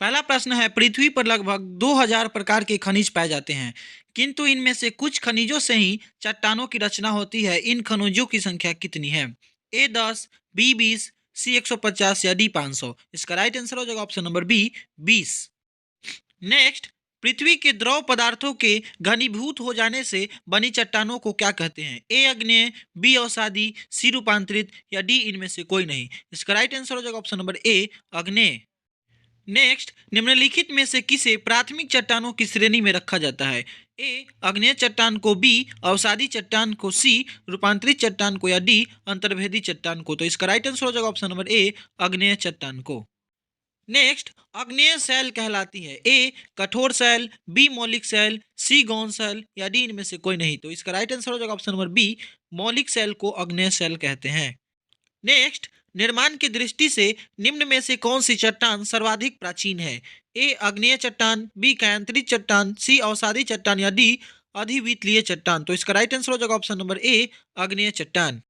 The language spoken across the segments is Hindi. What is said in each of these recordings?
पहला प्रश्न है, पृथ्वी पर लगभग 2000 प्रकार के खनिज पाए जाते हैं, किंतु इनमें से कुछ खनिजों से ही चट्टानों की रचना होती है। इन खनिजों की संख्या कितनी है? ए 10, बी 20, सी 150 या डी 500। इसका राइट आंसर हो जाएगा ऑप्शन नंबर बी 20। नेक्स्ट, पृथ्वी के द्रव पदार्थों के घनीभूत हो जाने से बनी चट्टानों को क्या कहते हैं? ए अग्नेय, बी अवसादी, सी रूपांतरित या डी इनमें से कोई नहीं। इसका राइट आंसर हो जाएगा ऑप्शन नंबर ए अग्नेय। नेक्स्ट, निम्नलिखित में से किसे प्राथमिक चट्टानों की श्रेणी में रखा जाता है? ए अग्नेय चट्टान को, बी अवसादी चट्टान को, सी रूपांतरित चट्टान को या डी अंतर्भेदी चट्टान को। तो इसका राइट आंसर हो जाएगा ऑप्शन नंबर ए अग्नेय चट्टान को। नेक्स्ट, अग्नेय सेल कहलाती है? ए कठोर सेल, बी मौलिक सेल, सी गौण सेल या डी इनमें से कोई नहीं। तो इसका राइट आंसर हो जाएगा ऑप्शन नंबर बी मौलिक सेल को अग्नेय सेल कहते हैं। नेक्स्ट, निर्माण की दृष्टि से निम्न में से कौन सी चट्टान सर्वाधिक प्राचीन है? ए अग्नेय चट्टान, बी कायांतरित चट्टान, सी अवसादी चट्टान या डी अधिवितलीय चट्टान। तो इसका राइट आंसर हो जाएगा ऑप्शन नंबर ए अग्नेय चट्टान।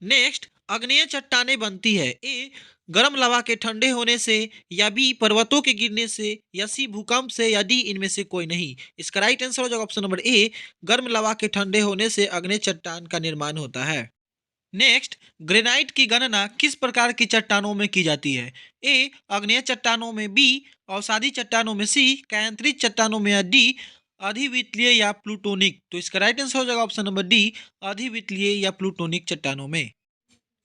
नेक्स्ट, अग्नेय चट्टानें बनती है? ए गर्म लवा के ठंडे होने से या बी पर्वतों के गिरने से या सी भूकंप से या डी इनमें से कोई नहीं। इसका राइट आंसर हो जाएगा ऑप्शन नंबर ए गर्म लवा के ठंडे होने से अग्नेय चट्टान का निर्माण होता है। नेक्स्ट, ग्रेनाइट की गणना किस प्रकार की चट्टानों में की जाती है? ए अग्नेय चट्टानों में, बी अवसादी चट्टानों में, सी कायांतरित चट्टानों में या डी अधिवितलीय या प्लूटोनिक। तो इसका राइट आंसर हो जाएगा ऑप्शन नंबर डी अधिवितलीय या प्लूटोनिक चट्टानों में।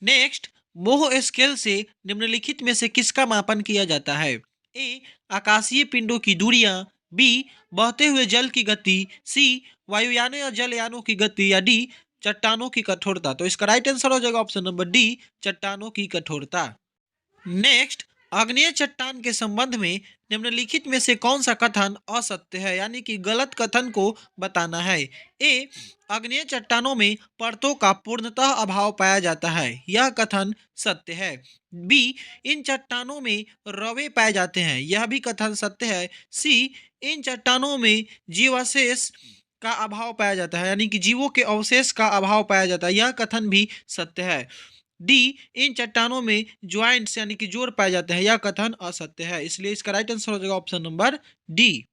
नेक्स्ट, मोह स्केल से निम्नलिखित में से किसका मापन किया जाता है? ए आकाशीय पिंडों की दूरियां, बी बहते हुए जल की गति, सी वायुयानों या जलयानों की गति या डी चट्टानों की कठोरता। तो इसका राइट आंसर हो जाएगा ऑप्शन नंबर डी चट्टानों की कठोरता। नेक्स्ट, आग्नेय चट्टान के संबंध में निम्नलिखित में से कौन सा कथन असत्य है, यानी कि गलत कथन को बताना है? ए आग्नेय चट्टानों में परतों का पूर्णतः अभाव पाया जाता है, यह कथन सत्य है। बी इन चट्टानों में रवे पाए जाते हैं, यह भी कथन सत्य है। सी इन चट्टानों में जीवावशेष का अभाव पाया जाता है, यानी कि जीवों के अवशेष का अभाव पाया जाता है, यह कथन भी सत्य है। डी इन चट्टानों में ज्वाइंट्स यानी कि जोड़ पाए जाते हैं, यह कथन असत्य है। इसलिए इसका राइट आंसर हो जाएगा ऑप्शन नंबर डी।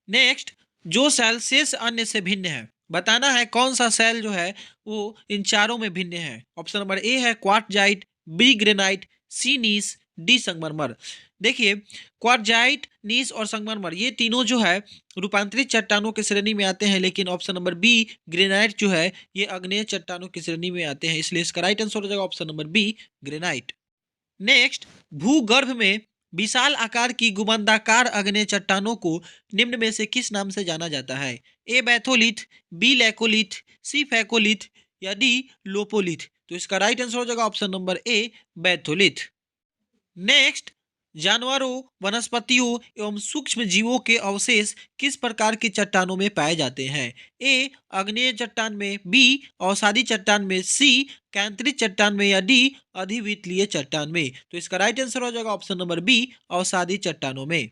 नेक्स्ट, जो सेल शेष अन्य से भिन्न है, बताना है कौन सा सेल जो है वो इन चारों में भिन्न है। ऑप्शन नंबर ए है क्वार्टजाइट, बी ग्रेनाइट, सी नीस, डी संगमरमर। देखिए, क्वार्टजाइट, नीस और संगमरमर ये तीनों जो है रूपांतरित चट्टानों की श्रेणी में आते हैं, लेकिन ऑप्शन नंबर बी ग्रेनाइट जो है ये अग्नेय चट्टानों की श्रेणी में आते हैं। इसलिए इसका राइट आंसर हो जाएगा option number B granite. Next, भूगर्भ में विशाल आकार की गुमंदाकार अग्नेय चट्टानों को निम्न में से किस नाम से जाना जाता है? ए बैथोलिथ, बी लैकोलिथ, सी फैकोलिथ या डी लोपोलिथ। तो इसका राइट आंसर हो जाएगा ऑप्शन नंबर ए बैथोलिथ। नेक्स्ट, जानवरों, वनस्पतियों एवं सूक्ष्म जीवों के अवशेष किस प्रकार की चट्टानों में पाए जाते हैं? ए आग्नेय चट्टान में, बी अवसादी चट्टान में, सी कैंत्रित चट्टान में या डी अधिवितलीय चट्टान में। तो इसका राइट आंसर हो जाएगा ऑप्शन नंबर बी अवसादी चट्टानों में।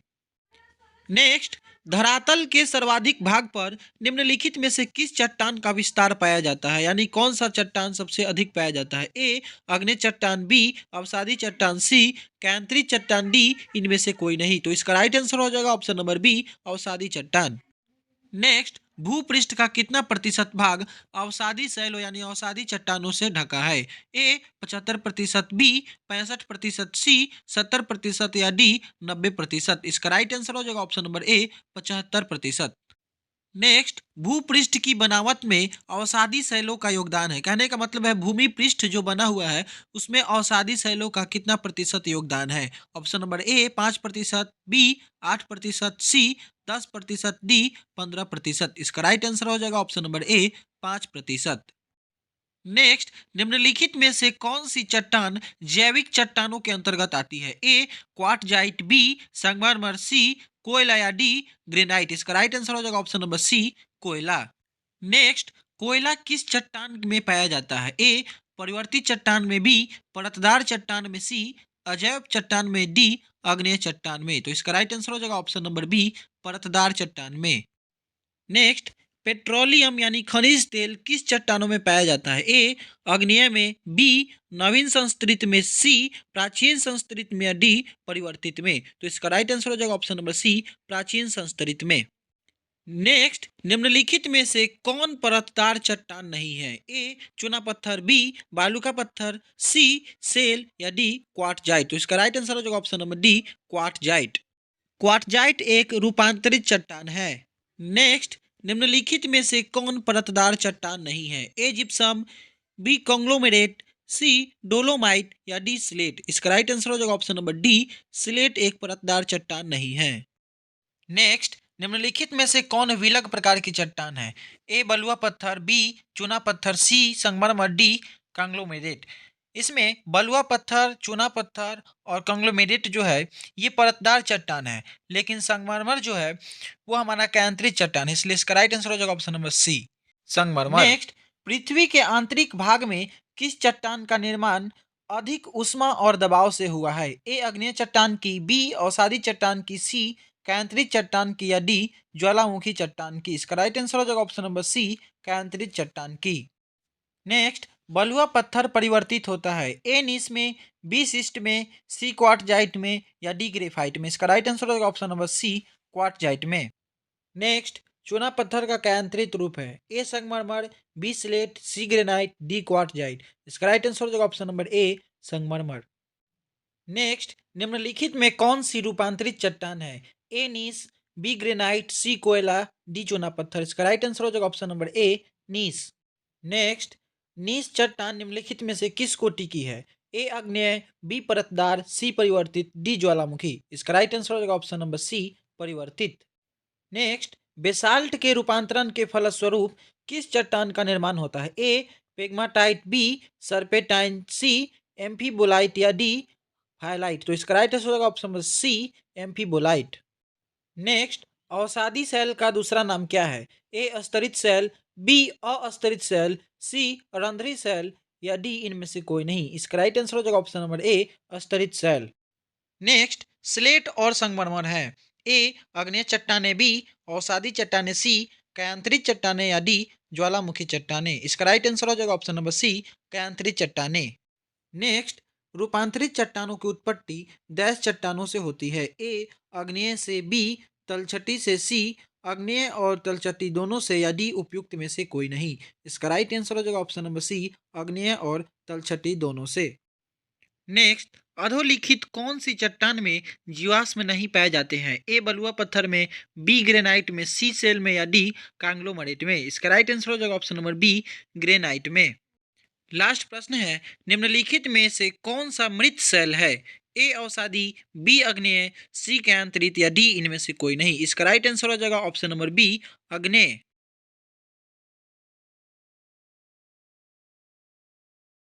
नेक्स्ट, धरातल के सर्वाधिक भाग पर निम्नलिखित में से किस चट्टान का विस्तार पाया जाता है, यानी कौन सा चट्टान सबसे अधिक पाया जाता है? ए अग्नेय चट्टान, बी अवसादी चट्टान, सी कैंत्रित चट्टान, डी इनमें से कोई नहीं। तो इसका राइट आंसर हो जाएगा ऑप्शन नंबर बी अवसादी चट्टान। नेक्स्ट, भूपृष्ठ का कितना प्रतिशत भाग अवसादी शैलों यानी अवसादी चट्टानों से ढका है? ए 75%, बी 65%, सी 70% या डी 90%। इसका राइट आंसर हो जाएगा ऑप्शन नंबर ए 75%। नेक्स्ट, भूपृष्ठ की बनावट में अवसादी शैलों का योगदान है, कहने का मतलब है भूमि पृष्ठ जो बना हुआ है उसमें अवसादी शैलों का कितना प्रतिशत योगदान है? Option number A 5%, B 8%, C 10%, D 15%। इसका राइट आंसर हो जाएगा ऑप्शन नंबर ए 5%। नेक्स्ट, निम्नलिखित में से कौन सी चट्टान जैविक चट्टानों के अंतर्गत आती है? ए क्वार्टजाइट, बी संगमरमर, सी कोयला या डी ग्रेनाइट। इसका राइट आंसर हो जाएगा ऑप्शन नंबर सी कोयला। नेक्स्ट, कोयला किस चट्टान में पाया जाता है? ए परिवर्तित चट्टान में, बी परतदार चट्टान में, सी अजैव चट्टान में, डी अग्नेय चट्टान में। तो इसका राइट आंसर हो जाएगा ऑप्शन नंबर बी परतदार चट्टान में। नेक्स्ट, पेट्रोलियम यानी खनिज तेल किस चट्टानों में पाया जाता है? ए आग्नेय में, बी नवीन संस्कृत में, सी प्राचीन संस्कृत में या डी परिवर्तित में। तो इसका राइट आंसर हो जाएगा ऑप्शन नंबर सी, प्राचीन संस्कृत में। नेक्स्ट, निम्नलिखित में से कौन परतदार चट्टान नहीं है? ए चूना पत्थर, बी बालू का पत्थर, सी सेल या डी क्वार्टजाइट। तो इसका राइट आंसर हो जाएगा option number D, quartzite. Quartzite एक रूपांतरित चट्टान है। नेक्स्ट, निम्नलिखित में से कौन परतदार चट्टान नहीं है? ए जिप्सम, बी कॉन्ग्लोमेरेट, सी डोलोमाइट या डी स्लेट। इसका राइट आंसर हो जाएगा ऑप्शन नंबर डी, स्लेट एक परतदार चट्टान नहीं है। नेक्स्ट, निम्नलिखित में से कौन विलग प्रकार की चट्टान है? ए बलुआ पत्थर, बी चूना पत्थर, सी संगमरमर, डी कांग्लोमेरेट। इसमें बलुआ पत्थर, चूना पत्थर और कांग्लोमेरेट जो है ये परतदार चट्टान है, लेकिन संगमरमर जो है वो हमारा केंद्रित चट्टान है, इसलिए इसका राइट आंसर हो जाएगा ऑप्शन नंबर सी, संगमरमर। नेक्स्ट, पृथ्वी के आंतरिक भाग में किस चट्टान का निर्माण अधिक ऊष्मा और दबाव से हुआ है? ए अग्नेय चट्टान की, बी अवसादी चट्टान की, सी कैंतरित चट्टान की या डी ज्वालामुखी चट्टान की। इसका राइट आंसर हो जाएगा ऑप्शन नंबर सी, कैंतरित चट्टान की। नेक्स्ट, बलुआ पत्थर परिवर्तित होता है ए नीस में, बी सिस्ट में, सी क्वार्टजाइट में या डी ग्रेफाइट में। इसका राइट आंसर होगा ऑप्शन नंबर सी, क्वार्टजाइट में। नेक्स्ट, चूना पत्थर का कैंतरित रूप है ए संगमरमर, बी स्लेट, सी ग्रेनाइट, डी क्वार्टजाइट। इसका राइट आंसर हो जाएगा ऑप्शन नंबर ए, संगमरमर। नेक्स्ट, निम्नलिखित में कौन सी रूपांतरित चट्टान है? ए नीस, बी ग्रेनाइट, सी कोयला, डी चूना पत्थर। इसका राइट आंसर हो जाएगा option number A, gneiss. Next, gneiss चट्टान निम्नलिखित में से किस कोटि की है? ए आग्नेय, बी परतदार, सी परिवर्तित, डी ज्वालामुखी। इसका राइट आंसर हो जाएगा ऑप्शन नंबर सी, परिवर्तित। नेक्स्ट, बेसाल्ट के रूपांतरण के फलस्वरूप किस चट्टान का निर्माण होता है? ए पेग्माटाइट, बी सर्पेटाइन, सी एम्फीबोलाइट या डी हाइलाइट। तो इसका राइट आंसर होगा option number C, amphibolite. Next, अवसादी सेल का दूसरा नाम क्या है? ए स्तरित सेल, बी अस्तरित सेल, सी रंध्री सेल या डी इनमें से कोई नहीं। इसका राइट आंसर हो जाएगा ऑप्शन नंबर ए, स्तरित सेल। नेक्स्ट, स्लेट और संगमरमर है ए अग्नेय चट्टाने, बी अवसादी चट्टाने, सी कैंतरित चट्टाने या डी ज्वालामुखी चट्टाने। इसका राइट आंसर हो जाएगा ऑप्शन नंबर सी, कैंतरित चट्टाने। नेक्स्ट, रूपांतरित चट्टानों की उत्पत्ति डैश चट्टानों से होती है? ए आग्नेय से, बी तलछटी से, सी आग्नेय और तलछटी दोनों से या डी उपयुक्त में से कोई नहीं। इसका राइट आंसर हो जाएगा ऑप्शन नंबर सी, आग्नेय और तलछटी दोनों से। नेक्स्ट, अधोलिखित कौन सी चट्टान में जीवाश्म नहीं पाए जाते हैं? ए बलुआ पत्थर में, बी ग्रेनाइट में, सी सेल में या डी कांग्लोमरेट में। इसका राइट आंसर हो जाएगा ऑप्शन नंबर बी, ग्रेनाइट में। लास्ट प्रश्न है, निम्नलिखित में से कौन सा मृत सेल है? ए अवसादी, बी अग्नेय, सी कैंतरित या डी इनमें से कोई नहीं। इसका राइट आंसर हो जाएगा ऑप्शन नंबर बी, अग्नेय।